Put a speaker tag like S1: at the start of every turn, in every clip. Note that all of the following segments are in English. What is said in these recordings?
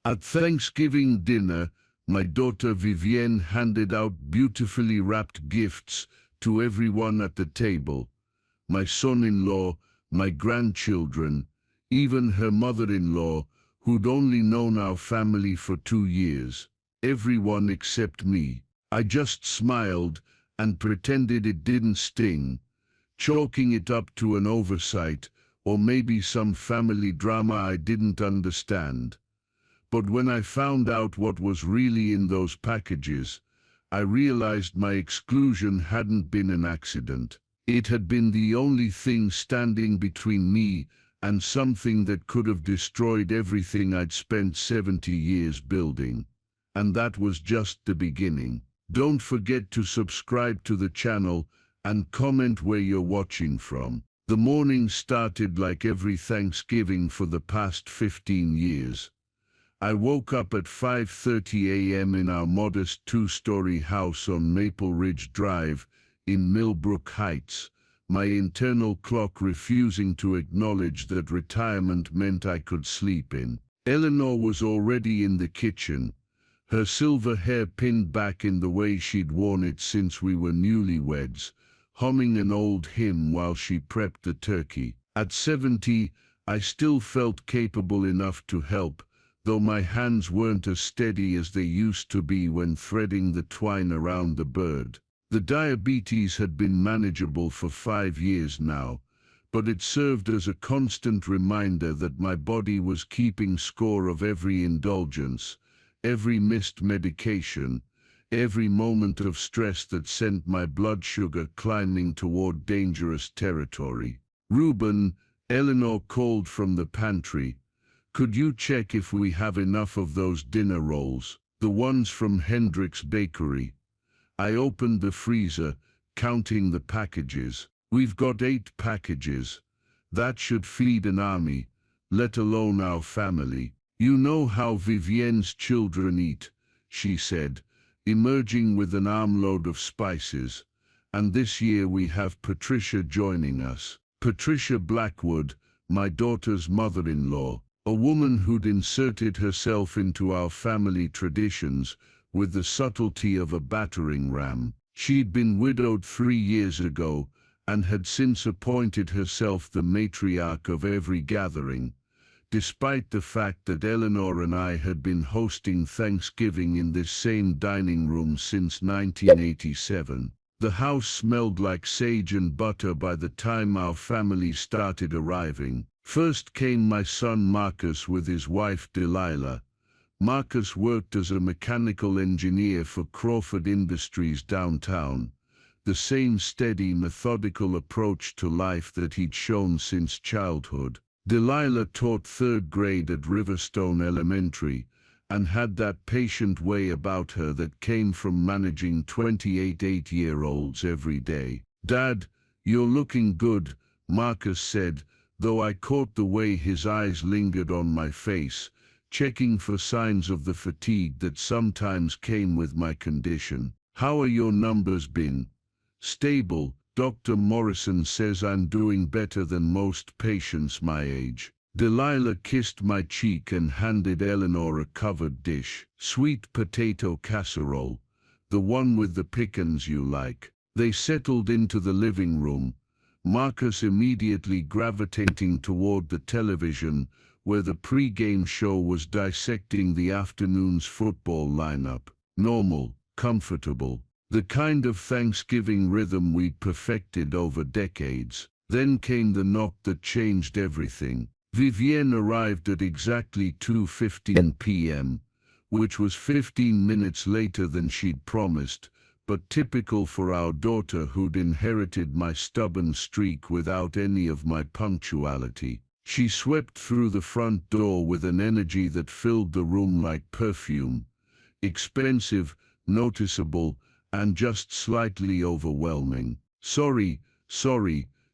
S1: At Thanksgiving dinner, my daughter Vivienne handed out beautifully wrapped gifts to everyone at the table. My son-in-law, my grandchildren, even her mother-in-law, who'd only known our family for 2 years. Everyone except me. I just smiled and pretended it didn't sting, chalking it up to an oversight or maybe some family drama I didn't understand. But when I found out what was really in those packages, I realized my exclusion hadn't been an accident. It had been the only thing standing between me and something that could have destroyed everything I'd spent 70 years building. And that was just the beginning. Don't forget to subscribe to the channel and comment where you're watching from. The morning started like every Thanksgiving for the past 15 years. I woke up at 5:30 a.m. in our modest 2-story house on Maple Ridge Drive in Millbrook Heights, my internal clock refusing to acknowledge that retirement meant I could sleep in. Eleanor was already in the kitchen, her silver hair pinned back in the way she'd worn it since we were newlyweds, humming an old hymn while she prepped the turkey. At 70, I still felt capable enough to help, though my hands weren't as steady as they used to be when threading the twine around the bird. The diabetes had been manageable for 5 years now, but it served as a constant reminder that my body was keeping score of every indulgence, every missed medication, every moment of stress that sent my blood sugar climbing toward dangerous territory. "Reuben," Eleanor called from the pantry, "could you check if we have enough of those dinner rolls, the ones from Hendrick's Bakery?" I opened the freezer, counting the packages. "We've got 8 packages. That should feed an army, let alone our family. You know how Vivienne's children eat," she said, emerging with an armload of spices. "And this year we have Patricia joining us. Patricia Blackwood, my daughter's mother-in-law, a woman who'd inserted herself into our family traditions with the subtlety of a battering ram. She'd been widowed 3 years ago and had since appointed herself the matriarch of every gathering, despite the fact that Eleanor and I had been hosting Thanksgiving in this same dining room since 1987. The house smelled like sage and butter by the time our family started arriving. First came my son Marcus with his wife Delilah. Marcus worked as a mechanical engineer for Crawford Industries downtown, the same steady, methodical approach to life that he'd shown since childhood. Delilah taught 3rd grade at Riverstone Elementary and had that patient way about her that came from managing 28 8-year-olds every day. "Dad, you're looking good," Marcus said, though I caught the way his eyes lingered on my face, checking for signs of the fatigue that sometimes came with my condition. "How are your numbers been?" "Stable. Dr. Morrison says I'm doing better than most patients my age." Delilah kissed my cheek and handed Eleanor a covered dish. "Sweet potato casserole, the one with the pickins you like." They settled into the living room, Marcus immediately gravitating toward the television, where the pre-game show was dissecting the afternoon's football lineup. Normal, comfortable, the kind of Thanksgiving rhythm we'd perfected over decades. Then came the knock that changed everything. Vivienne arrived at exactly 2:15 p.m., which was 15 minutes later than she'd promised, but typical for our daughter who'd inherited my stubborn streak without any of my punctuality. She swept through the front door with an energy that filled the room like perfume, expensive, noticeable, and just slightly overwhelming. Sorry,"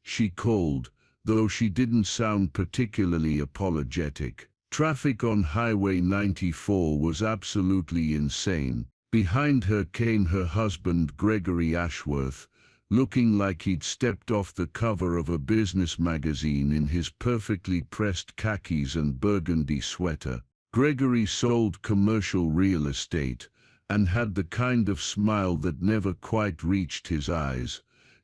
S1: she called, though she didn't sound particularly apologetic. Traffic on Highway 94 was absolutely insane. Behind her came her husband Gregory Ashworth, looking like he'd stepped off the cover of a business magazine in his perfectly pressed khakis and burgundy sweater. Gregory sold commercial real estate and had the kind of smile that never quite reached his eyes,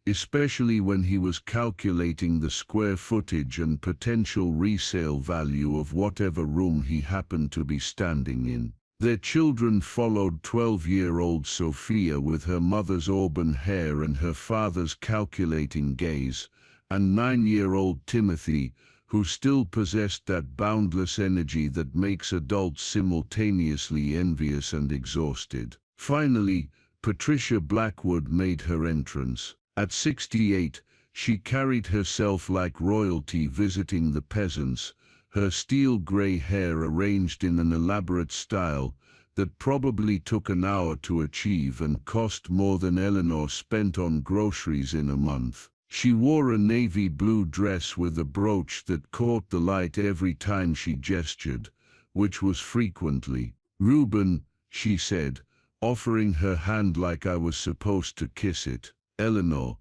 S1: especially when he was calculating the square footage and potential resale value of whatever room he happened to be standing in. Their children followed 12-year-old Sophia with her mother's auburn hair and her father's calculating gaze, and 9-year-old Timothy, who still possessed that boundless energy that makes adults simultaneously envious and exhausted. Finally, Patricia Blackwood made her entrance. At 68, she carried herself like royalty visiting the peasants, her steel-grey hair arranged in an elaborate style that probably took an hour to achieve and cost more than Eleanor spent on groceries in a month. She wore a navy blue dress with a brooch that caught the light every time she gestured, which was frequently. "Reuben," she said, offering her hand like I was supposed to kiss it. "Eleanor,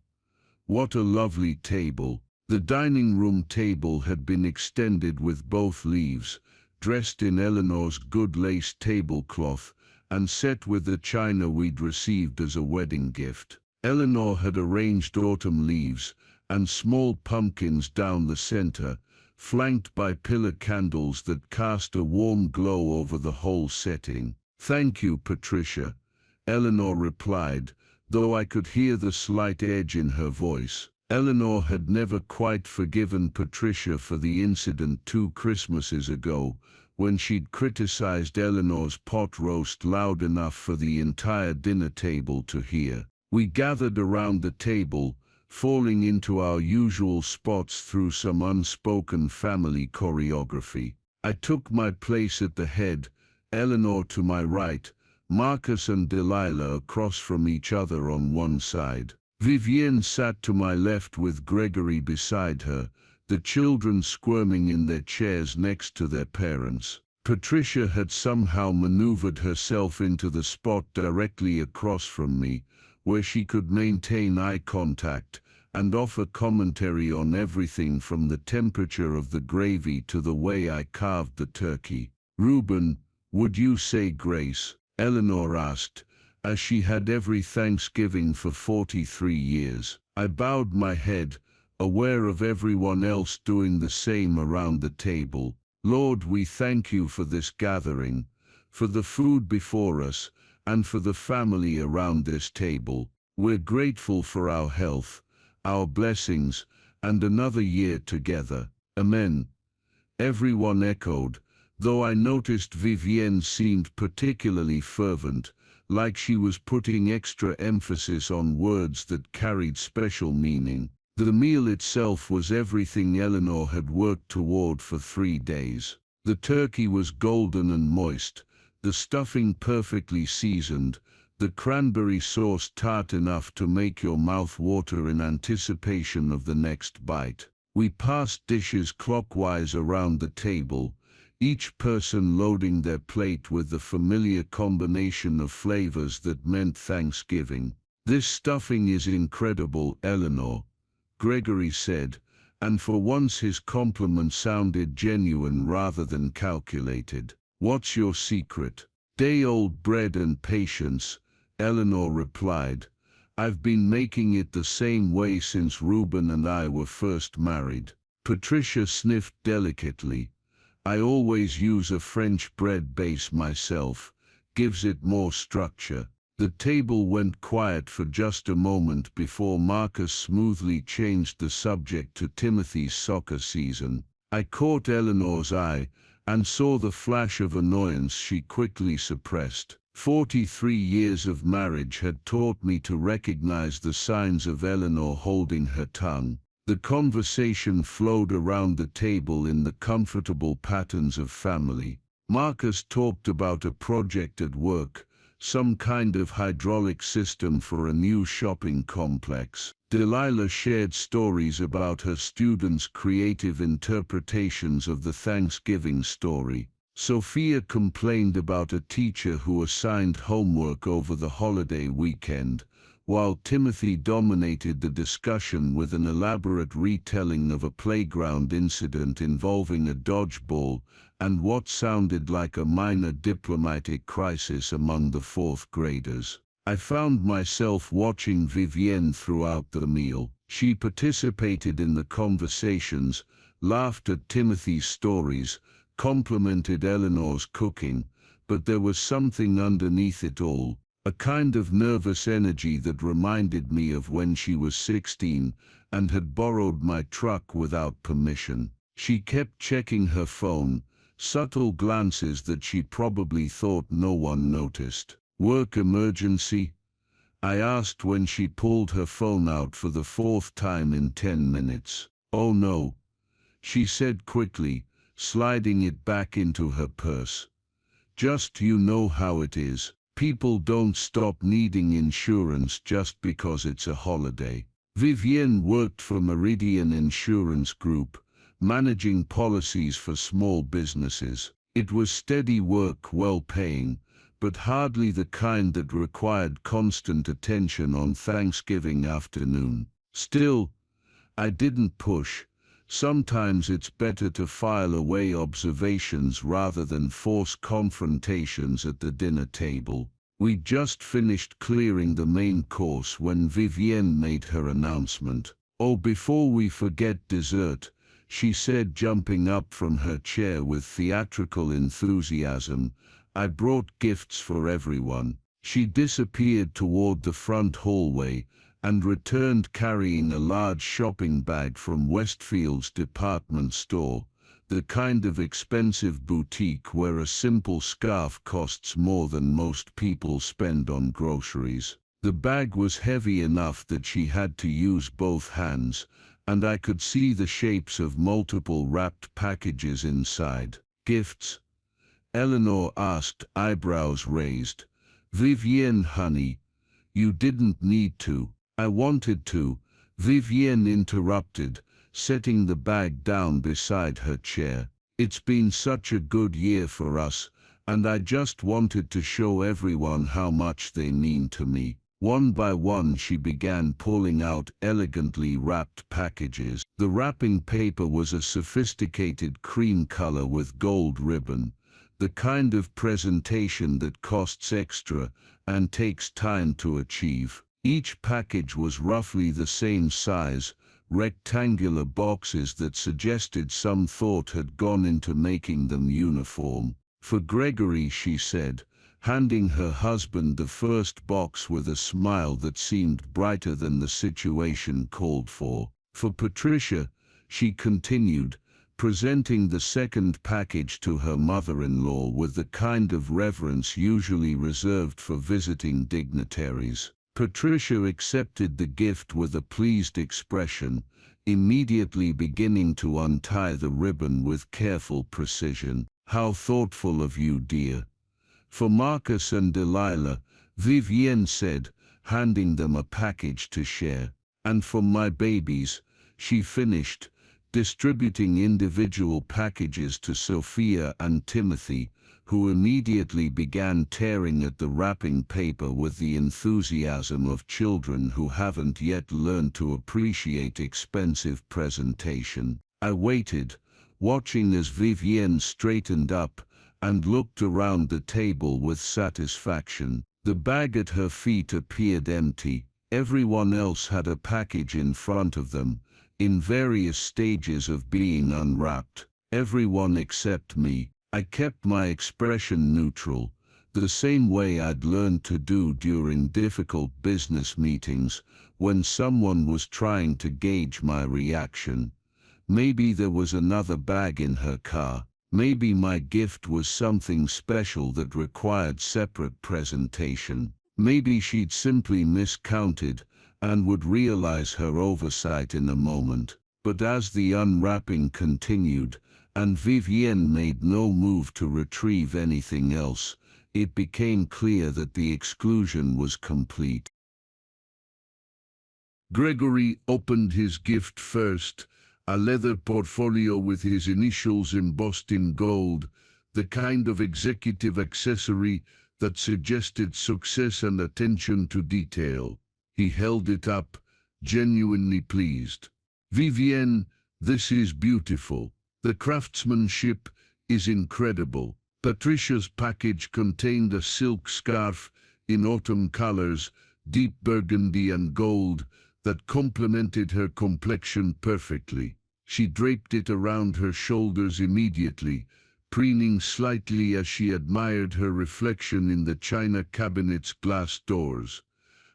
S1: what a lovely table." The dining room table had been extended with both leaves, dressed in Eleanor's good lace tablecloth, and set with the china we'd received as a wedding gift. Eleanor had arranged autumn leaves and small pumpkins down the center, flanked by pillar candles that cast a warm glow over the whole setting. "Thank you, Patricia," Eleanor replied, though I could hear the slight edge in her voice. Eleanor had never quite forgiven Patricia for the incident 2 Christmases ago, when she'd criticized Eleanor's pot roast loud enough for the entire dinner table to hear. We gathered around the table, falling into our usual spots through some unspoken family choreography. I took my place at the head, Eleanor to my right, Marcus and Delilah across from each other on one side. Vivienne sat to my left with Gregory beside her, the children squirming in their chairs next to their parents. Patricia had somehow maneuvered herself into the spot directly across from me, where she could maintain eye contact and offer commentary on everything from the temperature of the gravy to the way I carved the turkey. "Reuben, would you say grace?" Eleanor asked, as she had every Thanksgiving for 43 years. I bowed my head, aware of everyone else doing the same around the table. "Lord, we thank you for this gathering, for the food before us, and for the family around this table. We're grateful for our health, our blessings, and another year together. Amen." Everyone echoed, though I noticed Vivienne seemed particularly fervent, like she was putting extra emphasis on words that carried special meaning. The meal itself was everything Eleanor had worked toward for 3 days. The turkey was golden and moist, the stuffing perfectly seasoned, the cranberry sauce tart enough to make your mouth water in anticipation of the next bite. We passed dishes clockwise around the table, each person loading their plate with the familiar combination of flavors that meant Thanksgiving. "This stuffing is incredible, Eleanor," Gregory said, and for once his compliment sounded genuine rather than calculated. "What's your secret?" "Day-old bread and patience," Eleanor replied. "I've been making it the same way since Reuben and I were first married." Patricia sniffed delicately. "I always use a French bread base myself, gives it more structure." The table went quiet for just a moment before Marcus smoothly changed the subject to Timothy's soccer season. I caught Eleanor's eye and saw the flash of annoyance she quickly suppressed. 43 years of marriage had taught me to recognize the signs of Eleanor holding her tongue. The conversation flowed around the table in the comfortable patterns of family. Marcus talked about a project at work, some kind of hydraulic system for a new shopping complex. Delilah shared stories about her students' creative interpretations of the Thanksgiving story. Sophia complained about a teacher who assigned homework over the holiday weekend, while Timothy dominated the discussion with an elaborate retelling of a playground incident involving a dodgeball and what sounded like a minor diplomatic crisis among the fourth graders. I found myself watching Vivienne throughout the meal. She participated in the conversations, laughed at Timothy's stories, complimented Eleanor's cooking, but there was something underneath it all, a kind of nervous energy that reminded me of when she was 16 and had borrowed my truck without permission. She kept checking her phone, subtle glances that she probably thought no one noticed. "Work emergency?" I asked when she pulled her phone out for the fourth time in 10 minutes. "Oh no," she said quickly, sliding it back into her purse. "Just you know how it is. People don't stop needing insurance just because it's a holiday." Vivienne worked for Meridian Insurance Group, managing policies for small businesses. It was steady work, well-paying, but hardly the kind that required constant attention on Thanksgiving afternoon. Still, I didn't push. Sometimes it's better to file away observations rather than force confrontations at the dinner table. We'd just finished clearing the main course when Vivienne made her announcement. "Oh, before we forget dessert," she said, jumping up from her chair with theatrical enthusiasm, "I brought gifts for everyone." She disappeared toward the front hallway and returned carrying a large shopping bag from Westfield's department store, the kind of expensive boutique where a simple scarf costs more than most people spend on groceries. The bag was heavy enough that she had to use both hands, and I could see the shapes of multiple wrapped packages inside. "Gifts?" Eleanor asked, eyebrows raised. "Vivienne, honey, you didn't need to." "I wanted to," Vivienne interrupted, setting the bag down beside her chair. "It's been such a good year for us, and I just wanted to show everyone how much they mean to me." One by one she began pulling out elegantly wrapped packages. The wrapping paper was a sophisticated cream color with gold ribbon, the kind of presentation that costs extra and takes time to achieve. Each package was roughly the same size, rectangular boxes that suggested some thought had gone into making them uniform. "For Gregory," she said, handing her husband the first box with a smile that seemed brighter than the situation called for. "For Patricia," she continued, presenting the second package to her mother-in-law with the kind of reverence usually reserved for visiting dignitaries. Patricia accepted the gift with a pleased expression, immediately beginning to untie the ribbon with careful precision. "How thoughtful of you, dear." "For Marcus and Delilah," Vivienne said, handing them a package to share. "And for my babies," she finished, distributing individual packages to Sophia and Timothy, who immediately began tearing at the wrapping paper with the enthusiasm of children who haven't yet learned to appreciate expensive presentation. I waited, watching as Vivienne straightened up and looked around the table with satisfaction. The bag at her feet appeared empty. Everyone else had a package in front of them, in various stages of being unwrapped. Everyone except me. I kept my expression neutral, the same way I'd learned to do during difficult business meetings when someone was trying to gauge my reaction. Maybe there was another bag in her car. Maybe my gift was something special that required separate presentation. Maybe she'd simply miscounted and would realize her oversight in a moment. But as the unwrapping continued, and Vivienne made no move to retrieve anything else, it became clear that the exclusion was complete. Gregory opened his gift first, a leather portfolio with his initials embossed in gold, the kind of executive accessory that suggested success and attention to detail. He held it up, genuinely pleased. Vivienne, this is beautiful. The craftsmanship is incredible. Patricia's package contained a silk scarf in autumn colors, deep burgundy and gold, that complemented her complexion perfectly. She draped it around her shoulders immediately, preening slightly as she admired her reflection in the china cabinet's glass doors.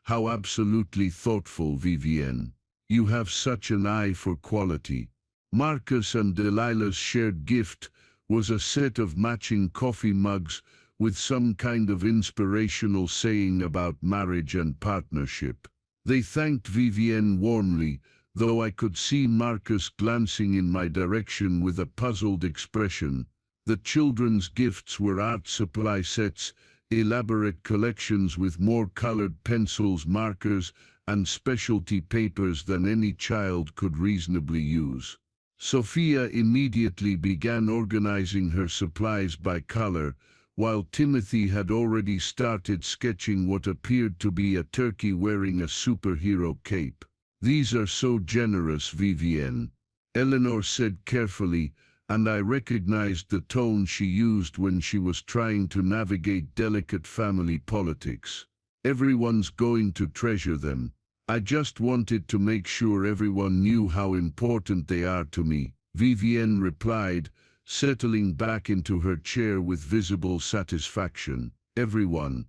S1: How absolutely thoughtful, Vivienne. You have such an eye for quality. Marcus and Delilah's shared gift was a set of matching coffee mugs with some kind of inspirational saying about marriage and partnership. They thanked Vivienne warmly, though I could see Marcus glancing in my direction with a puzzled expression. The children's gifts were art supply sets, elaborate collections with more colored pencils, markers, and specialty papers than any child could reasonably use. Sophia immediately began organizing her supplies by color, while Timothy had already started sketching what appeared to be a turkey wearing a superhero cape. These are so generous, Vivienne, Eleanor said carefully, and I recognized the tone she used when she was trying to navigate delicate family politics. Everyone's going to treasure them. I just wanted to make sure everyone knew how important they are to me, Vivienne replied, settling back into her chair with visible satisfaction. Everyone.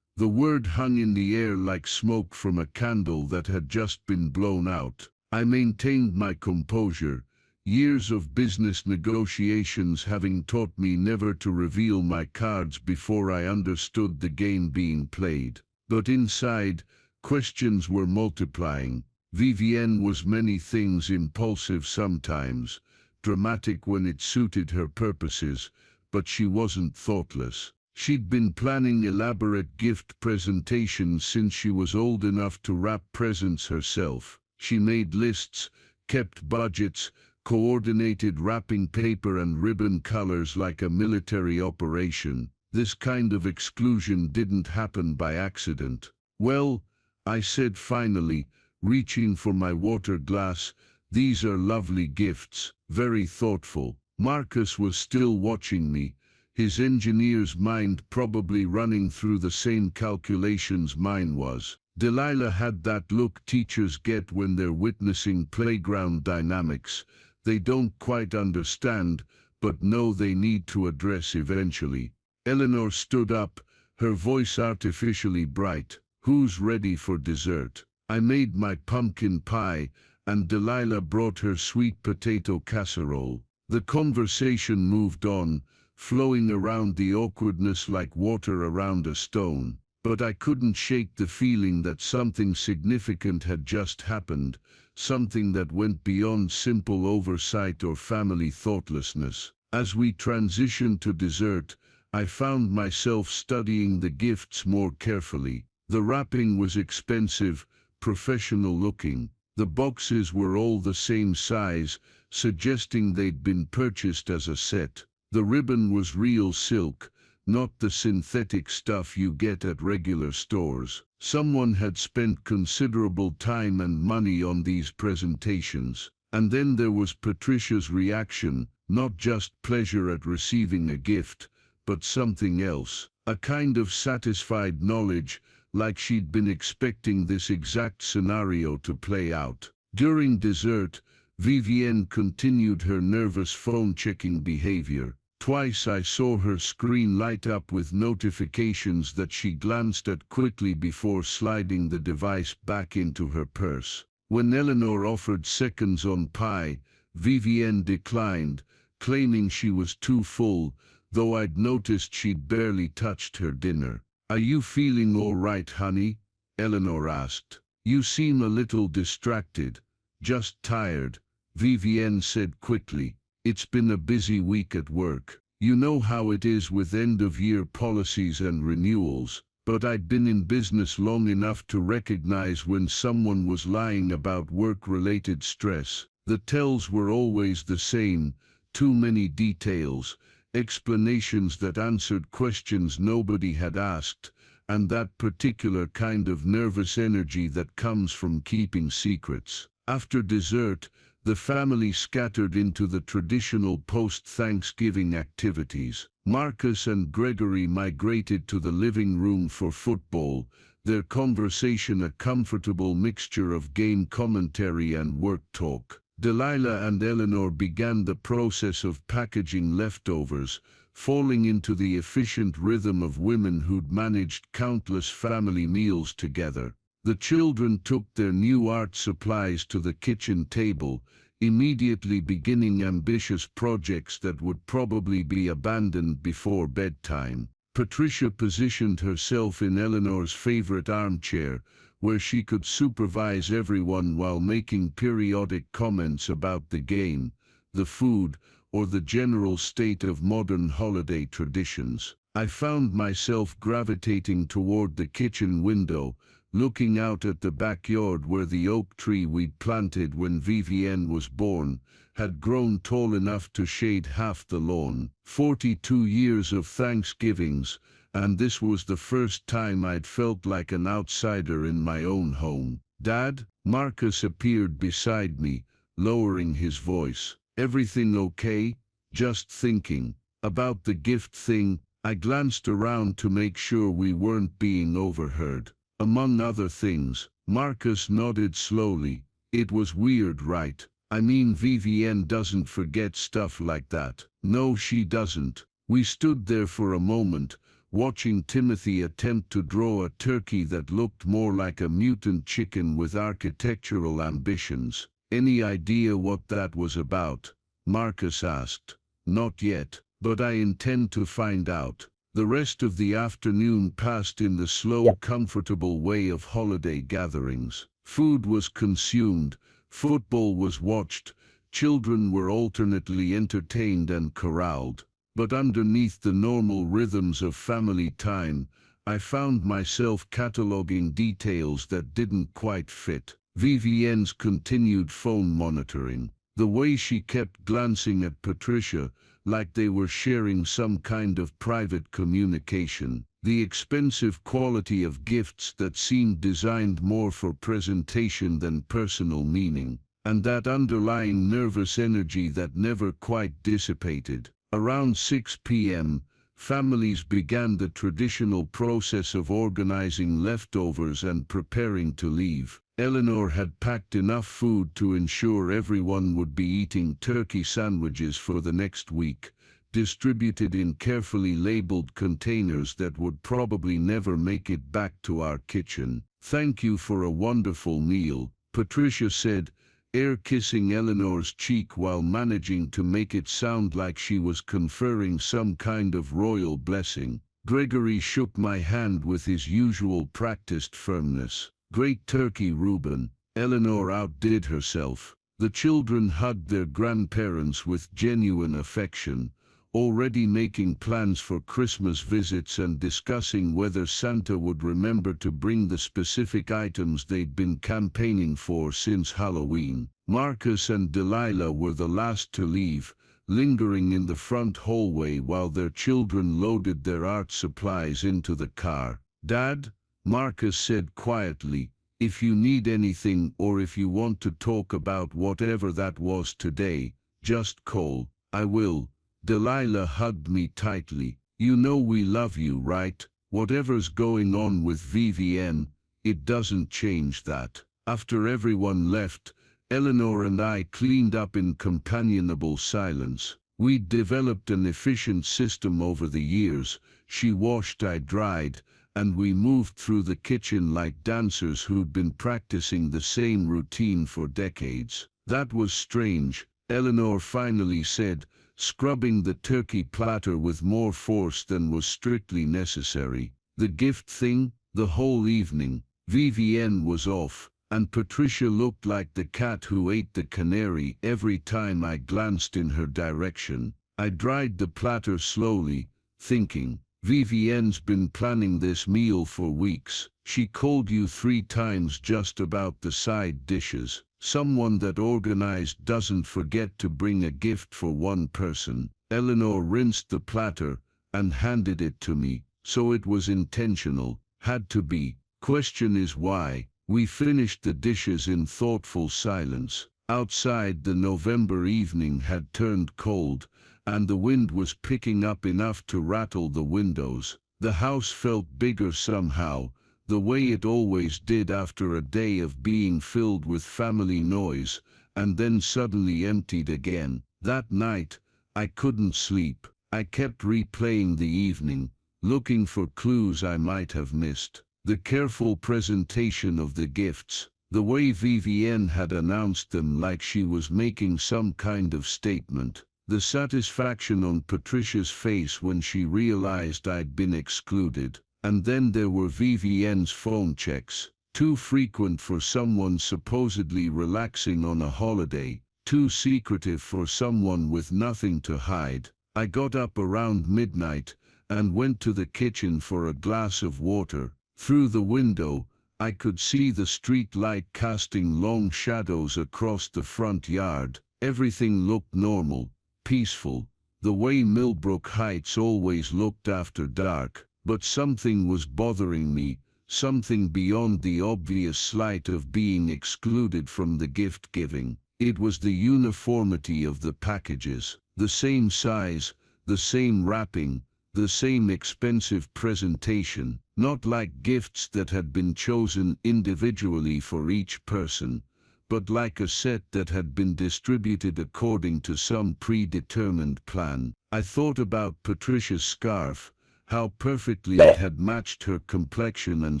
S1: The word hung in the air like smoke from a candle that had just been blown out. I maintained my composure, years of business negotiations having taught me never to reveal my cards before I understood the game being played. But inside, questions were multiplying. Vivienne was many things, impulsive sometimes, dramatic when it suited her purposes, but she wasn't thoughtless. She'd been planning elaborate gift presentations since she was old enough to wrap presents herself. She made lists, kept budgets, coordinated wrapping paper and ribbon colors like a military operation. This kind of exclusion didn't happen by accident. Well, I said finally, reaching for my water glass, these are lovely gifts, very thoughtful. Marcus was still watching me, his engineer's mind probably running through the same calculations mine was. Delilah had that look teachers get when they're witnessing playground dynamics. They don't quite understand, but know they need to address eventually. Eleanor stood up, her voice artificially bright. Who's ready for dessert? I made my pumpkin pie, and Delilah brought her sweet potato casserole. The conversation moved on, flowing around the awkwardness like water around a stone. But I couldn't shake the feeling that something significant had just happened, something that went beyond simple oversight or family thoughtlessness. As we transitioned to dessert, I found myself studying the gifts more carefully. The wrapping was expensive, professional-looking. The boxes were all the same size, suggesting they'd been purchased as a set. The ribbon was real silk, not the synthetic stuff you get at regular stores. Someone had spent considerable time and money on these presentations. And then there was Patricia's reaction, not just pleasure at receiving a gift, but something else, a kind of satisfied knowledge, like she'd been expecting this exact scenario to play out. During dessert, Vivienne continued her nervous phone-checking behavior. Twice I saw her screen light up with notifications that she glanced at quickly before sliding the device back into her purse. When Eleanor offered seconds on pie, Vivienne declined, claiming she was too full, though I'd noticed she'd barely touched her dinner. "Are you feeling all right, honey?" Eleanor asked. "You seem a little distracted." "Just tired," Vivienne said quickly. "It's been a busy week at work. You know how it is with end-of-year policies and renewals, but I'd been in business long enough to recognize when someone was lying about work-related stress. The tells were always the same, too many details, explanations that answered questions nobody had asked, and that particular kind of nervous energy that comes from keeping secrets. After dessert, the family scattered into the traditional post-Thanksgiving activities. Marcus and Gregory migrated to the living room for football, their conversation a comfortable mixture of game commentary and work talk. Delilah and Eleanor began the process of packaging leftovers, falling into the efficient rhythm of women who'd managed countless family meals together. The children took their new art supplies to the kitchen table, immediately beginning ambitious projects that would probably be abandoned before bedtime. Patricia positioned herself in Eleanor's favorite armchair, where she could supervise everyone while making periodic comments about the game, the food, or the general state of modern holiday traditions. I found myself gravitating toward the kitchen window, looking out at the backyard where the oak tree we'd planted when Vivienne was born had grown tall enough to shade half the lawn. 42 years of Thanksgivings, and this was the first time I'd felt like an outsider in my own home. "Dad?" Marcus appeared beside me, lowering his voice. "Everything okay? Just thinking about the gift thing." I glanced around to make sure we weren't being overheard. "Among other things." Marcus nodded slowly. "It was weird, right? I mean, Vivienne doesn't forget stuff like that." "No, she doesn't." We stood there for a moment, watching Timothy attempt to draw a turkey that looked more like a mutant chicken with architectural ambitions. "Any idea what that was about?" Marcus asked. "Not yet, but I intend to find out." The rest of the afternoon passed in the slow, comfortable way of holiday gatherings. Food was consumed, football was watched, children were alternately entertained and corralled. But underneath the normal rhythms of family time, I found myself cataloging details that didn't quite fit. Vivienne's continued phone monitoring, the way she kept glancing at Patricia, like they were sharing some kind of private communication, the expensive quality of gifts that seemed designed more for presentation than personal meaning, and that underlying nervous energy that never quite dissipated. Around 6 p.m., families began the traditional process of organizing leftovers and preparing to leave. Eleanor had packed enough food to ensure everyone would be eating turkey sandwiches for the next week, distributed in carefully labeled containers that would probably never make it back to our kitchen. "Thank you for a wonderful meal," Patricia said, air-kissing Eleanor's cheek while managing to make it sound like she was conferring some kind of royal blessing. Gregory shook my hand with his usual practiced firmness. "Great turkey, Reuben." Eleanor outdid herself. The children hugged their grandparents with genuine affection, already making plans for Christmas visits and discussing whether Santa would remember to bring the specific items they'd been campaigning for since Halloween. Marcus and Delilah were the last to leave, lingering in the front hallway while their children loaded their art supplies into the car. "Dad," Marcus said quietly, "if you need anything or if you want to talk about whatever that was today, just call." "I will." Delilah hugged me tightly. "You know we love you, right? Whatever's going on with Vivienne, it doesn't change that." After everyone left, Eleanor and I cleaned up in companionable silence. We'd developed an efficient system over the years. She washed, I dried, and we moved through the kitchen like dancers who'd been practicing the same routine for decades. "That was strange," Eleanor finally said, scrubbing the turkey platter with more force than was strictly necessary. "The gift thing, the whole evening, Vivienne was off, and Patricia looked like the cat who ate the canary every time I glanced in her direction." I dried the platter slowly, thinking, Vivienne's been planning this meal for weeks. She called you 3 times just about the side dishes. Someone that organized doesn't forget to bring a gift for one person. Eleanor rinsed the platter and handed it to me. "So it was intentional." Had to be. Question is why. We finished the dishes in thoughtful silence. Outside, the November evening had turned cold, and the wind was picking up enough to rattle the windows. The house felt bigger somehow, the way it always did after a day of being filled with family noise, and then suddenly emptied again. That night, I couldn't sleep. I kept replaying the evening, looking for clues I might have missed. The careful presentation of the gifts, the way Vivienne had announced them like she was making some kind of statement, the satisfaction on Patricia's face when she realized I'd been excluded. And then there were Vivienne's phone checks, too frequent for someone supposedly relaxing on a holiday, too secretive for someone with nothing to hide. I got up around midnight and went to the kitchen for a glass of water. Through the window, I could see the street light casting long shadows across the front yard. Everything looked normal, peaceful, the way Millbrook Heights always looked after dark. But something was bothering me, something beyond the obvious slight of being excluded from the gift-giving. It was the uniformity of the packages, the same size, the same wrapping, the same expensive presentation, not like gifts that had been chosen individually for each person, but like a set that had been distributed according to some predetermined plan. I thought about Patricia's scarf, how perfectly it had matched her complexion and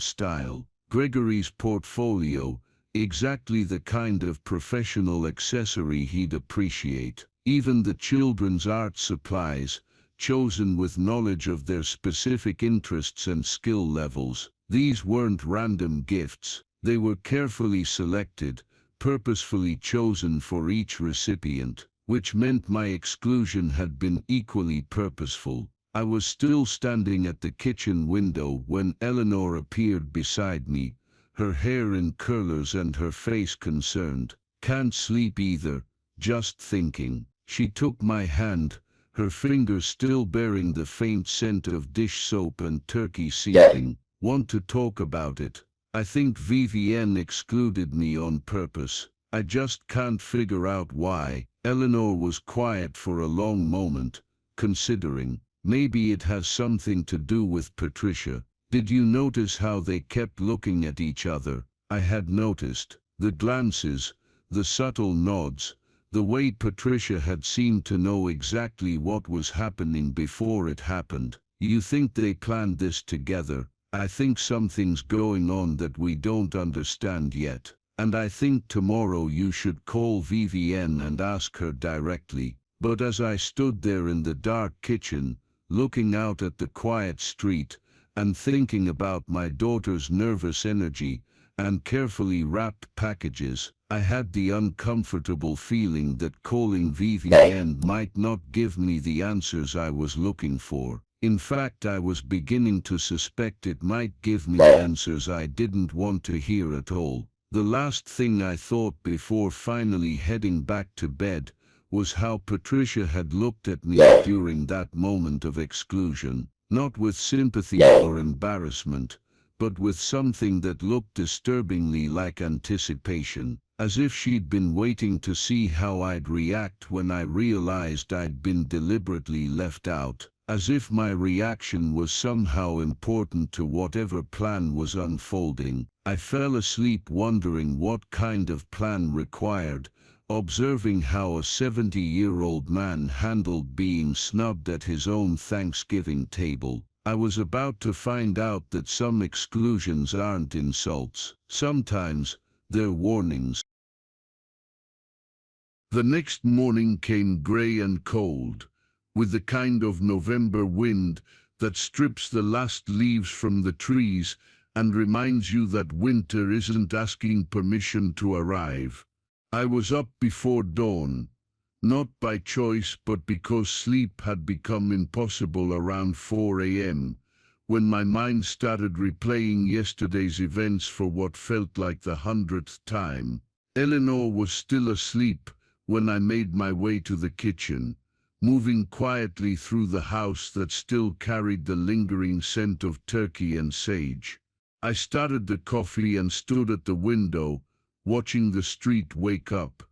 S1: style. Gregory's portfolio, exactly the kind of professional accessory he'd appreciate. Even the children's art supplies, chosen with knowledge of their specific interests and skill levels. These weren't random gifts, they were carefully selected, purposefully chosen for each recipient, which meant my exclusion had been equally purposeful. I was still standing at the kitchen window when Eleanor appeared beside me, her hair in curlers and her face concerned. "Can't sleep either, just thinking." She took my hand, her fingers still bearing the faint scent of dish soap and turkey seasoning. "Want to talk about it? I think Vivienne excluded me on purpose. I just can't figure out why." Eleanor was quiet for a long moment, considering. "Maybe it has something to do with Patricia. Did you notice how they kept looking at each other?" I had noticed. The glances, the subtle nods, the way Patricia had seemed to know exactly what was happening before it happened. "You think they planned this together?" "I think something's going on that we don't understand yet. And I think tomorrow you should call Vivienne and ask her directly." But as I stood there in the dark kitchen, looking out at the quiet street, and thinking about my daughter's nervous energy and carefully wrapped packages, I had the uncomfortable feeling that calling Vivienne might not give me the answers I was looking for. In fact, I was beginning to suspect it might give me answers I didn't want to hear at all. The last thing I thought before finally heading back to bed was how Patricia had looked at me during that moment of exclusion, not with sympathy or embarrassment, but with something that looked disturbingly like anticipation, as if she'd been waiting to see how I'd react when I realized I'd been deliberately left out, as if my reaction was somehow important to whatever plan was unfolding. I fell asleep wondering what kind of plan required, observing how a 70-year-old man handled being snubbed at his own Thanksgiving table. I was about to find out that some exclusions aren't insults. Sometimes, they're warnings. The next morning came grey and cold, with the kind of November wind that strips the last leaves from the trees and reminds you that winter isn't asking permission to arrive. I was up before dawn, not by choice but because sleep had become impossible around 4 a.m., when my mind started replaying yesterday's events for what felt like the 100th time. Eleanor was still asleep when I made my way to the kitchen, moving quietly through the house that still carried the lingering scent of turkey and sage. I started the coffee and stood at the window, watching the street wake up.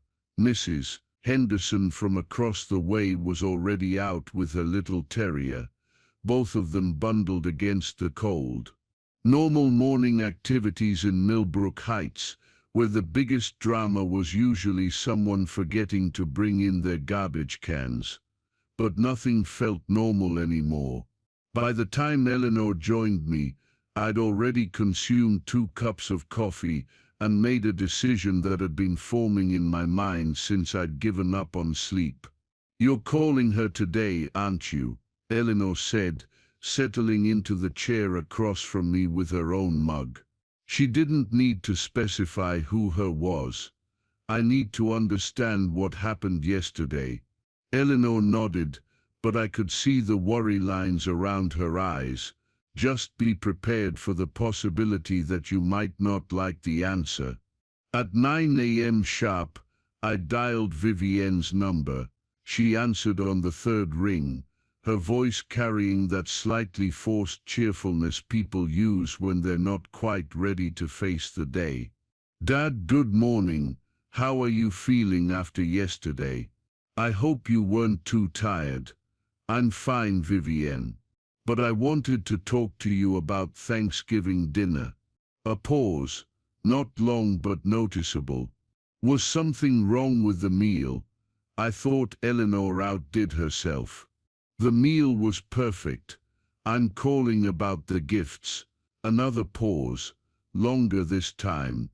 S1: Mrs. Henderson from across the way was already out with her little terrier, both of them bundled against the cold. Normal morning activities in Millbrook Heights, where the biggest drama was usually someone forgetting to bring in their garbage cans. But nothing felt normal anymore. By the time Eleanor joined me, I'd already consumed 2 cups of coffee and made a decision that had been forming in my mind since I'd given up on sleep. "You're calling her today, aren't you?" Eleanor said, settling into the chair across from me with her own mug. She didn't need to specify who her was. "I need to understand what happened yesterday." Eleanor nodded, but I could see the worry lines around her eyes. "Just be prepared for the possibility that you might not like the answer." At 9 a.m. sharp, I dialed Vivienne's number. She answered on the 3rd ring, her voice carrying that slightly forced cheerfulness people use when they're not quite ready to face the day. "Dad, good morning. How are you feeling after yesterday? I hope you weren't too tired." "I'm fine, Vivienne. But I wanted to talk to you about Thanksgiving dinner." A pause, not long but noticeable. Was something wrong with the meal? I thought Eleanor outdid herself. "The meal was perfect. I'm calling about the gifts." Another pause, longer this time.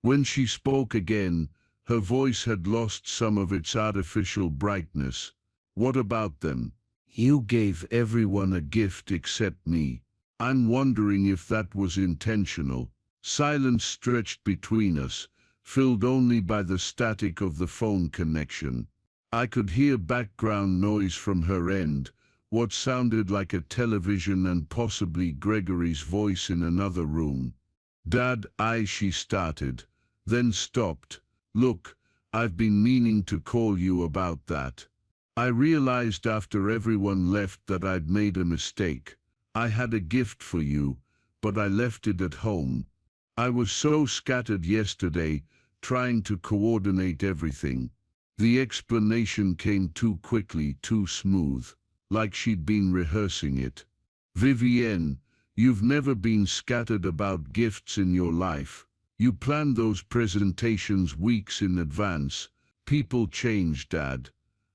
S1: When she spoke again, her voice had lost some of its artificial brightness. "What about them? You gave everyone a gift except me." I'm wondering if that was intentional. Silence stretched between us, filled only by the static of the phone connection. I could hear background noise from her end, what sounded like a television and possibly Gregory's voice in another room. "Dad, she started, then stopped. "Look, I've been meaning to call you about that. I realized after everyone left that I'd made a mistake. I had a gift for you, but I left it at home. I was so scattered yesterday, trying to coordinate everything." The explanation came too quickly, too smooth, like she'd been rehearsing it. "Vivienne, you've never been scattered about gifts in your life. You planned those presentations weeks in advance. People change, Dad.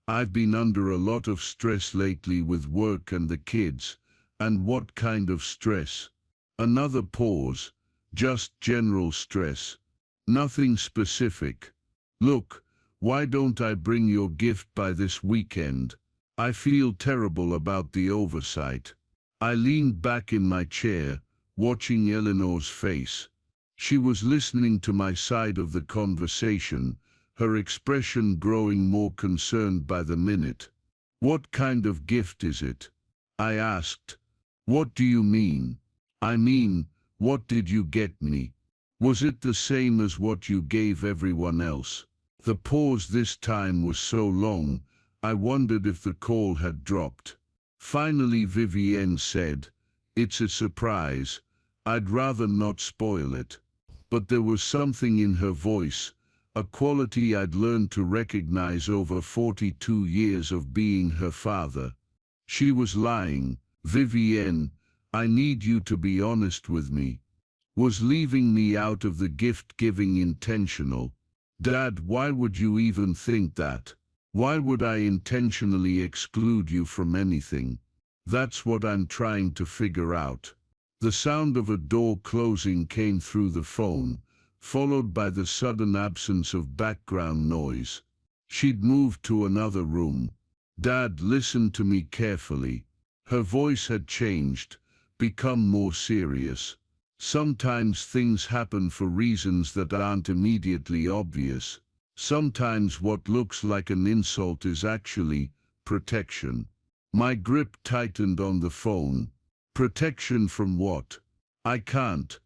S1: I've been under a lot of stress lately with work and the kids." "And what kind of stress?" Another pause. "Just general stress. Nothing specific." "Look, why don't I bring your gift by this weekend? I feel terrible about the oversight." I leaned back in my chair, watching Eleanor's face. She was listening to my side of the conversation, her expression growing more concerned by the minute. "What kind of gift is it?" I asked. "What do you mean?" "I mean, what did you get me? Was it the same as what you gave everyone else?" The pause this time was so long, I wondered if the call had dropped. Finally Vivienne said, "It's a surprise. I'd rather not spoil it." But there was something in her voice, a quality I'd learned to recognize over 42 years of being her father. She was lying. "Vivienne, I need you to be honest with me. Was leaving me out of the gift-giving intentional?" "Dad, why would you even think that? Why would I intentionally exclude you from anything?" "That's what I'm trying to figure out." The sound of a door closing came through the phone, followed by the sudden absence of background noise. She'd moved to another room. "Dad, listen to me carefully." Her voice had changed, become more serious. "Sometimes things happen for reasons that aren't immediately obvious. Sometimes what looks like an insult is actually protection." My grip tightened on the phone. "Protection from what?" I can't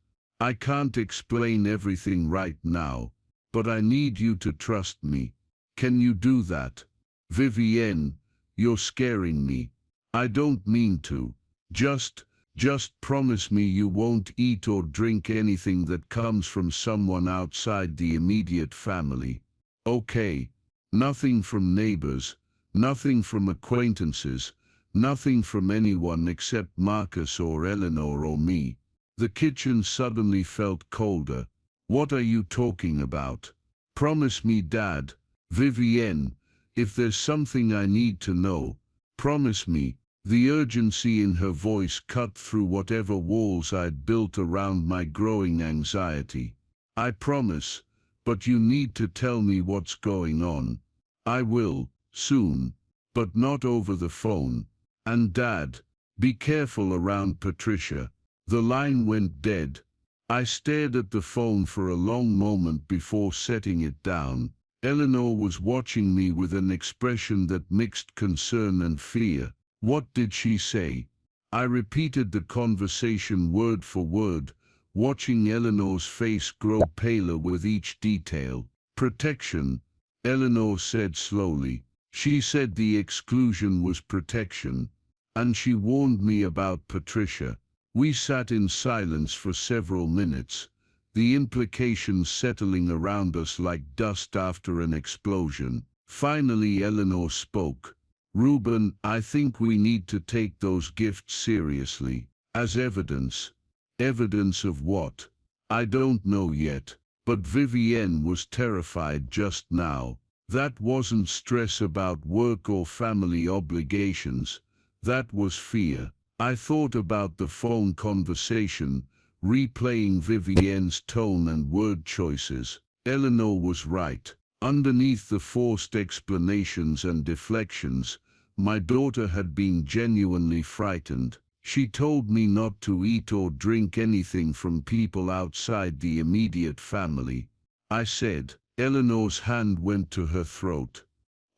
S1: explain everything right now, but I need you to trust me. Can you do that?" "Vivienne, you're scaring me." "I don't mean to. Just Just promise me you won't eat or drink anything that comes from someone outside the immediate family. Okay? Nothing from neighbors, nothing from acquaintances, nothing from anyone except Marcus or Eleanor or me. The kitchen suddenly felt colder. What are you talking about? Promise me, Dad. Vivienne, if there's something I need to know, promise me. The urgency in her voice cut through whatever walls I'd built around my growing anxiety. I promise, but you need to tell me what's going on. I will, soon, but not over the phone. And Dad, be careful around Patricia. The line went dead. I stared at the phone for a long moment before setting it down. Eleanor was watching me with an expression that mixed concern and fear. What did she say? I repeated the conversation word for word, watching Eleanor's face grow paler with each detail. Protection, Eleanor said slowly. She said the exclusion was protection, and she warned me about Patricia. We sat in silence for several minutes, the implications settling around us like dust after an explosion. Finally Eleanor spoke. Reuben, I think we need to take those gifts seriously, as evidence. Evidence of what? I don't know yet, but Vivienne was terrified just now. That wasn't stress about work or family obligations, that was fear. I thought about the phone conversation, replaying Vivienne's tone and word choices. Eleanor was right. Underneath the forced explanations and deflections, my daughter had been genuinely frightened. She told me not to eat or drink anything from people outside the immediate family. I said. Eleanor's hand went to her throat.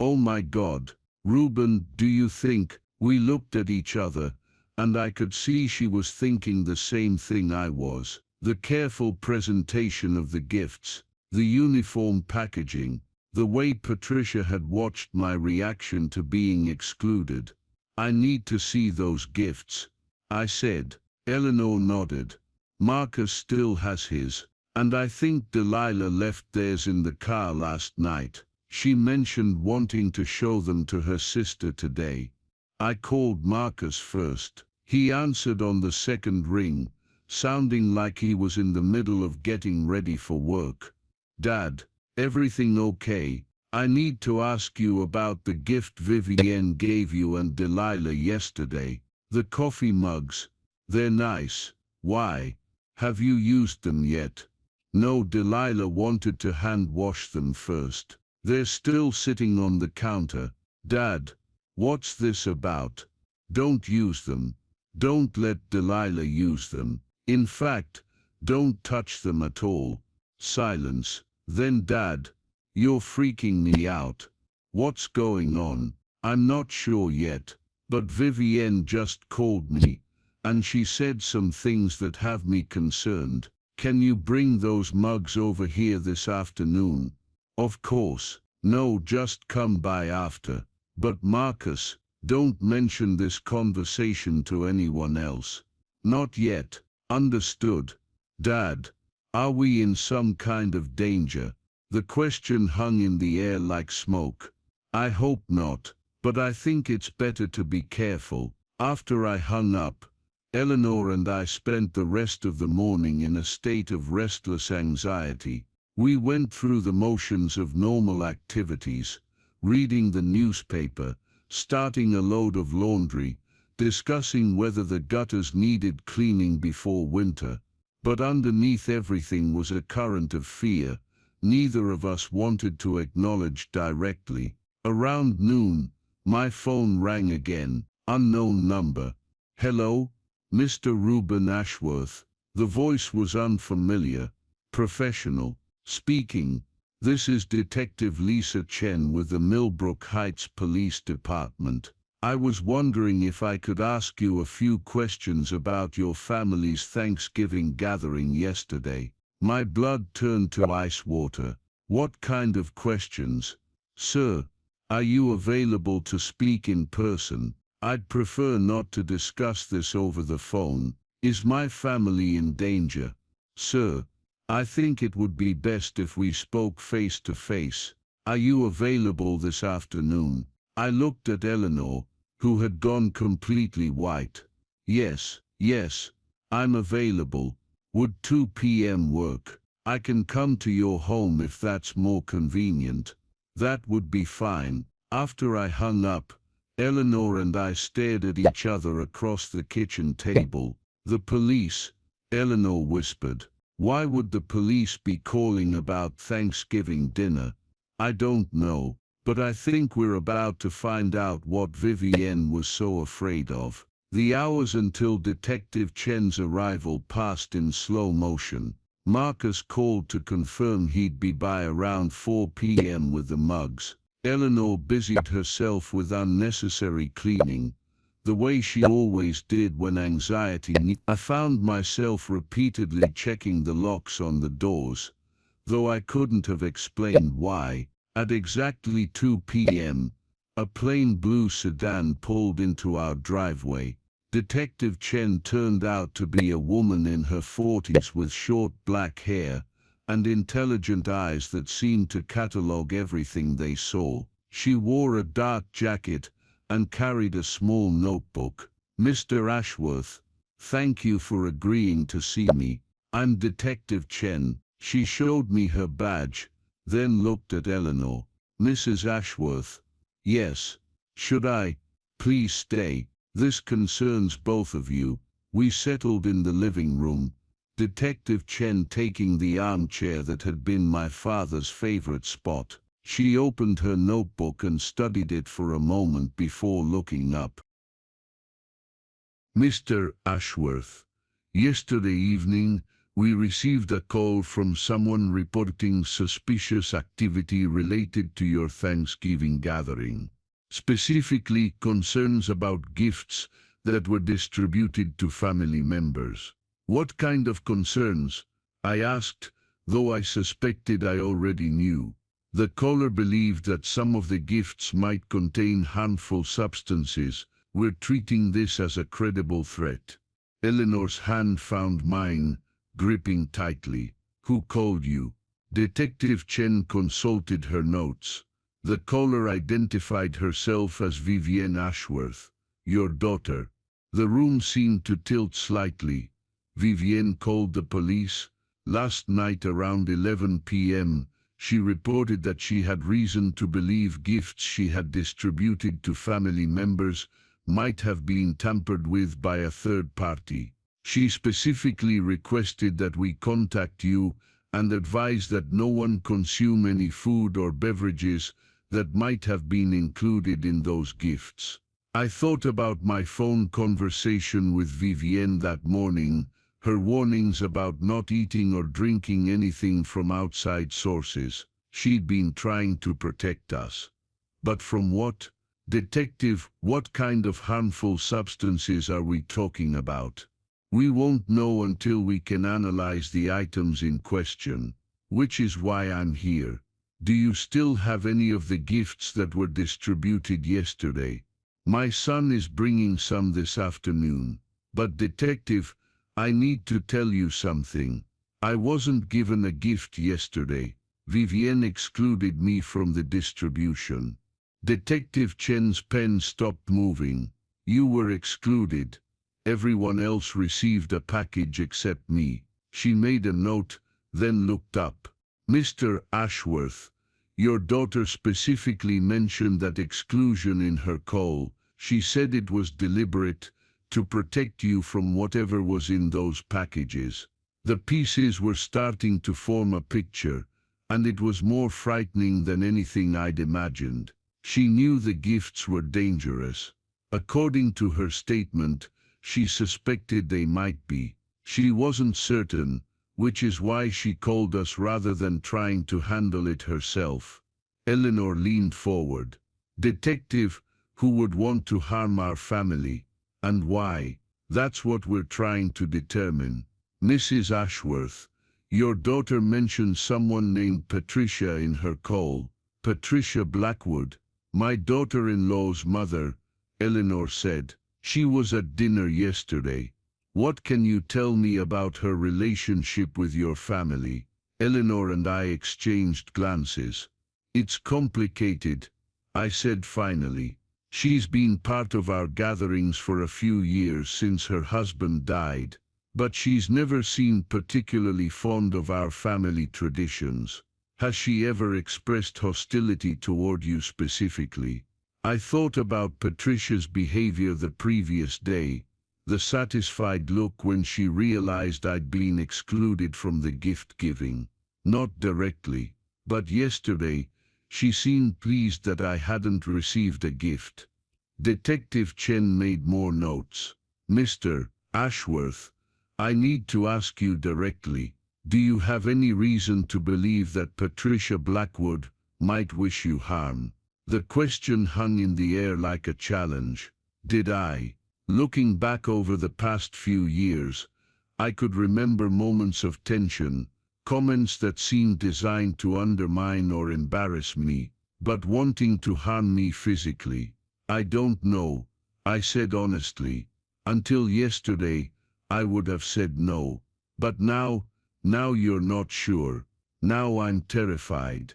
S1: Oh my God, Reuben, do you think? We looked at each other, and I could see she was thinking the same thing I was. The careful presentation of the gifts, the uniform packaging, the way Patricia had watched my reaction to being excluded. I need to see those gifts, I said. Eleanor nodded. Marcus still has his, and I think Delilah left theirs in the car last night. She mentioned wanting to show them to her sister today. I called Marcus first. He answered on the second ring, sounding like he was in the middle of getting ready for work. Dad, everything okay? I need to ask you about the gift Vivienne gave you and Delilah yesterday. The coffee mugs. They're nice. Why? Have you used them yet? No, Delilah wanted to hand wash them first. They're still sitting on the counter. Dad, what's this about? Don't use them. Don't let Delilah use them. In fact, don't touch them at all. Silence. Then Dad, you're freaking me out. What's going on? I'm not sure yet, but Vivienne just called me, and she said some things that have me concerned. Can you bring those mugs over here this afternoon? Of course. No, just come by after. But Marcus, don't mention this conversation to anyone else. Not yet. Understood. Dad, are we in some kind of danger? The question hung in the air like smoke. I hope not, but I think it's better to be careful. After I hung up, Eleanor and I spent the rest of the morning in a state of restless anxiety. We went through the motions of normal activities, reading the newspaper, starting a load of laundry, discussing whether the gutters needed cleaning before winter. But underneath everything was a current of fear neither of us wanted to acknowledge directly. Around noon, my phone rang again. Unknown number. Hello? Mr. Reuben Ashworth. The voice was unfamiliar. Professional. Speaking. This is Detective Lisa Chen with the Millbrook Heights Police Department. I was wondering if I could ask you a few questions about your family's Thanksgiving gathering yesterday. My blood turned to ice water. What kind of questions? Sir, are you available to speak in person? I'd prefer not to discuss this over the phone. Is my family in danger? Sir, I think it would be best if we spoke face to face. Are you available this afternoon? I looked at Eleanor, who had gone completely white. Yes, I'm available. Would 2 p.m. work? I can come to your home if that's more convenient. That would be fine. After I hung up, Eleanor and I stared at each other across the kitchen table. The police, Eleanor whispered. Why would the police be calling about Thanksgiving dinner? I don't know, but I think we're about to find out what Vivienne was so afraid of. The hours until Detective Chen's arrival passed in slow motion. Marcus called to confirm he'd be by around 4 p.m. with the mugs. Eleanor busied herself with unnecessary cleaning, the way she always did when anxiety. I found myself repeatedly checking the locks on the doors, though I couldn't have explained why. At exactly 2 p.m., a plain blue sedan pulled into our driveway. Detective Chen turned out to be a woman in her 40s with short black hair and intelligent eyes that seemed to catalogue everything they saw. She wore a dark jacket and carried a small notebook. Mr. Ashworth, thank you for agreeing to see me. I'm Detective Chen. She showed me her badge, then looked at Eleanor. Mrs. Ashworth. Yes. Should I? Please stay. This concerns both of you. We settled in the living room, Detective Chen taking the armchair that had been my father's favorite spot. She opened her notebook and studied it for a moment before looking up. Mr. Ashworth, yesterday evening, we received a call from someone reporting suspicious activity related to your Thanksgiving gathering. Specifically, concerns about gifts that were distributed to family members. What kind of concerns? I asked, though I suspected I already knew. The caller believed that some of the gifts might contain harmful substances. We're treating this as a credible threat. Eleanor's hand found mine, gripping tightly. Who called you? Detective Chen consulted her notes. The caller identified herself as Vivienne Ashworth, your daughter. The room seemed to tilt slightly. Vivienne called the police. Last night around 11 p.m., she reported that she had reason to believe gifts she had distributed to family members might have been tampered with by a third party. She specifically requested that we contact you and advise that no one consume any food or beverages that might have been included in those gifts. I thought about my phone conversation with Vivienne that morning, her warnings about not eating or drinking anything from outside sources. She'd been trying to protect us. But from what? Detective, what kind of harmful substances are we talking about? We won't know until we can analyze the items in question, which is why I'm here. Do you still have any of the gifts that were distributed yesterday? My son is bringing some this afternoon. But Detective, I need to tell you something. I wasn't given a gift yesterday. Vivienne excluded me from the distribution. Detective Chen's pen stopped moving. You were excluded. Everyone else received a package except me. She made a note, then looked up. Mr. Ashworth, your daughter specifically mentioned that exclusion in her call. She said it was deliberate, to protect you from whatever was in those packages. The pieces were starting to form a picture, and it was more frightening than anything I'd imagined. She knew the gifts were dangerous. According to her statement, she suspected they might be. She wasn't certain, which is why she called us rather than trying to handle it herself. Eleanor leaned forward. Detective, who would want to harm our family? And why? That's what we're trying to determine. Mrs. Ashworth, your daughter mentioned someone named Patricia in her call. Patricia Blackwood, my daughter-in-law's mother, Eleanor said. She was at dinner yesterday. What can you tell me about her relationship with your family? Eleanor and I exchanged glances. It's complicated, I said finally. She's been part of our gatherings for a few years since her husband died, but she's never seemed particularly fond of our family traditions. Has she ever expressed hostility toward you specifically? I thought about Patricia's behavior the previous day, the satisfied look when she realized I'd been excluded from the gift-giving. Not directly, but yesterday, she seemed pleased that I hadn't received a gift. Detective Chen made more notes. Mr. Ashworth, I need to ask you directly, do you have any reason to believe that Patricia Blackwood might wish you harm? The question hung in the air like a challenge. Did I? Looking back over the past few years, I could remember moments of tension, comments that seemed designed to undermine or embarrass me, but wanting to harm me physically. I don't know, I said honestly. Until yesterday, I would have said no. But now you're not sure. Now I'm terrified.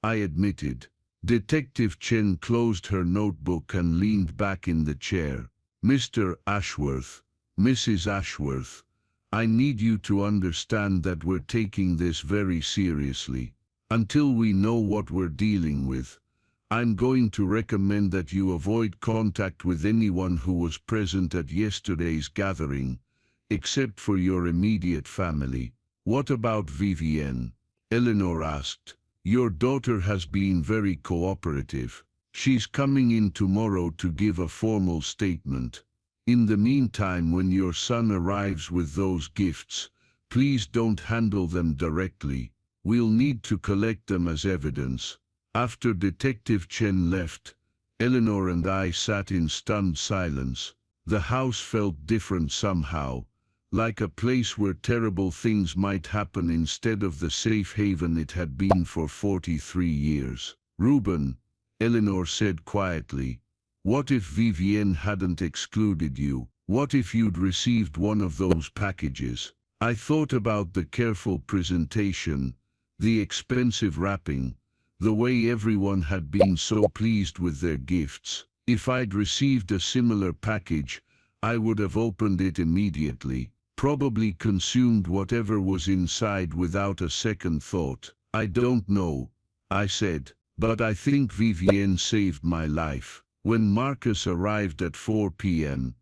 S1: I admitted. Detective Chen closed her notebook and leaned back in the chair. Mr. Ashworth, Mrs. Ashworth, I need you to understand that we're taking this very seriously. Until we know what we're dealing with, I'm going to recommend that you avoid contact with anyone who was present at yesterday's gathering, except for your immediate family. What about Vivienne? Eleanor asked. Your daughter has been very cooperative. She's coming in tomorrow to give a formal statement. In the meantime, when your son arrives with those gifts, please don't handle them directly. We'll need to collect them as evidence. After Detective Chen left, Eleanor and I sat in stunned silence. The house felt different somehow, like a place where terrible things might happen instead of the safe haven it had been for 43 years. Reuben, Eleanor said quietly, what if Vivienne hadn't excluded you? What if you'd received one of those packages? I thought about the careful presentation, the expensive wrapping, the way everyone had been so pleased with their gifts. If I'd received a similar package, I would have opened it immediately, probably consumed whatever was inside without a second thought. I don't know, I said, but I think Vivienne saved my life. When Marcus arrived at 4 p.m.,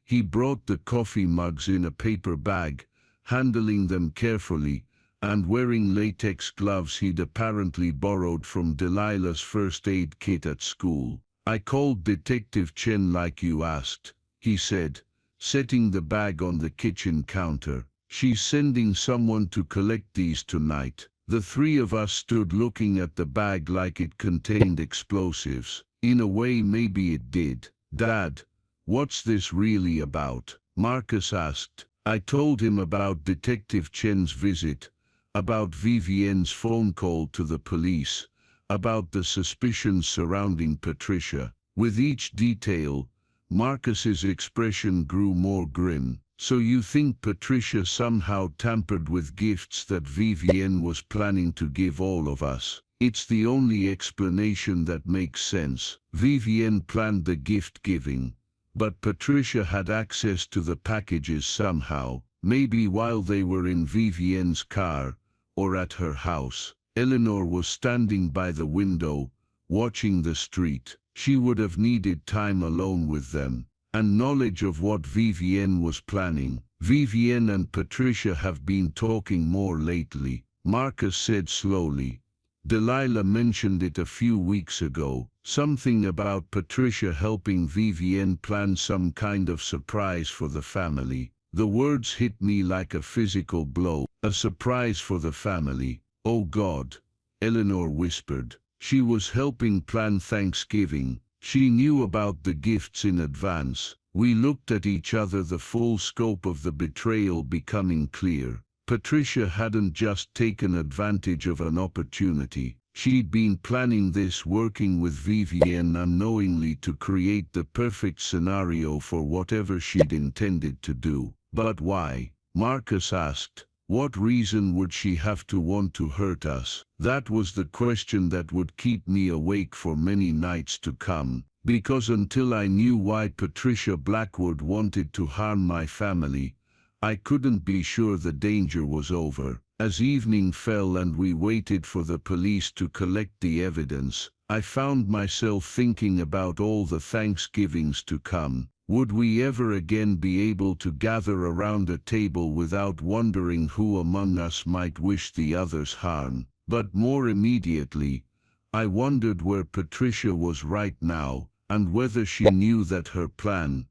S1: he brought the coffee mugs in a paper bag, handling them carefully, and wearing latex gloves he'd apparently borrowed from Delilah's first aid kit at school. I called Detective Chen like you asked, he said, setting the bag on the kitchen counter. She's sending someone to collect these tonight. The three of us stood looking at the bag like it contained explosives. In a way, maybe it did. Dad, what's this really about? Marcus asked. I told him about Detective Chen's visit, about Vivienne's phone call to the police, about the suspicions surrounding Patricia. With each detail, Marcus's expression grew more grim. So you think Patricia somehow tampered with gifts that Vivienne was planning to give all of us? It's the only explanation that makes sense. Vivienne planned the gift-giving, but Patricia had access to the packages somehow, maybe while they were in Vivienne's car, or at her house. Eleanor was standing by the window, watching the street. She would have needed time alone with them, and knowledge of what Vivienne was planning. Vivienne and Patricia have been talking more lately, Marcus said slowly. Delilah mentioned it a few weeks ago, something about Patricia helping Vivienne plan some kind of surprise for the family. The words hit me like a physical blow. A surprise for the family. Oh God, Eleanor whispered. She was helping plan Thanksgiving. She knew about the gifts in advance. We looked at each other, the full scope of the betrayal becoming clear. Patricia hadn't just taken advantage of an opportunity. She'd been planning this, working with Vivienne unknowingly to create the perfect scenario for whatever she'd intended to do. But why? Marcus asked. What reason would she have to want to hurt us? That was the question that would keep me awake for many nights to come. Because until I knew why Patricia Blackwood wanted to harm my family, I couldn't be sure the danger was over. As evening fell and we waited for the police to collect the evidence, I found myself thinking about all the Thanksgivings to come. Would we ever again be able to gather around a table without wondering who among us might wish the others harm? But more immediately, I wondered where Patricia was right now, and whether she knew that her plan,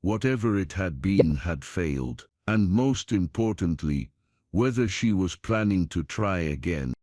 S1: whatever it had been, had failed. And most importantly, whether she was planning to try again.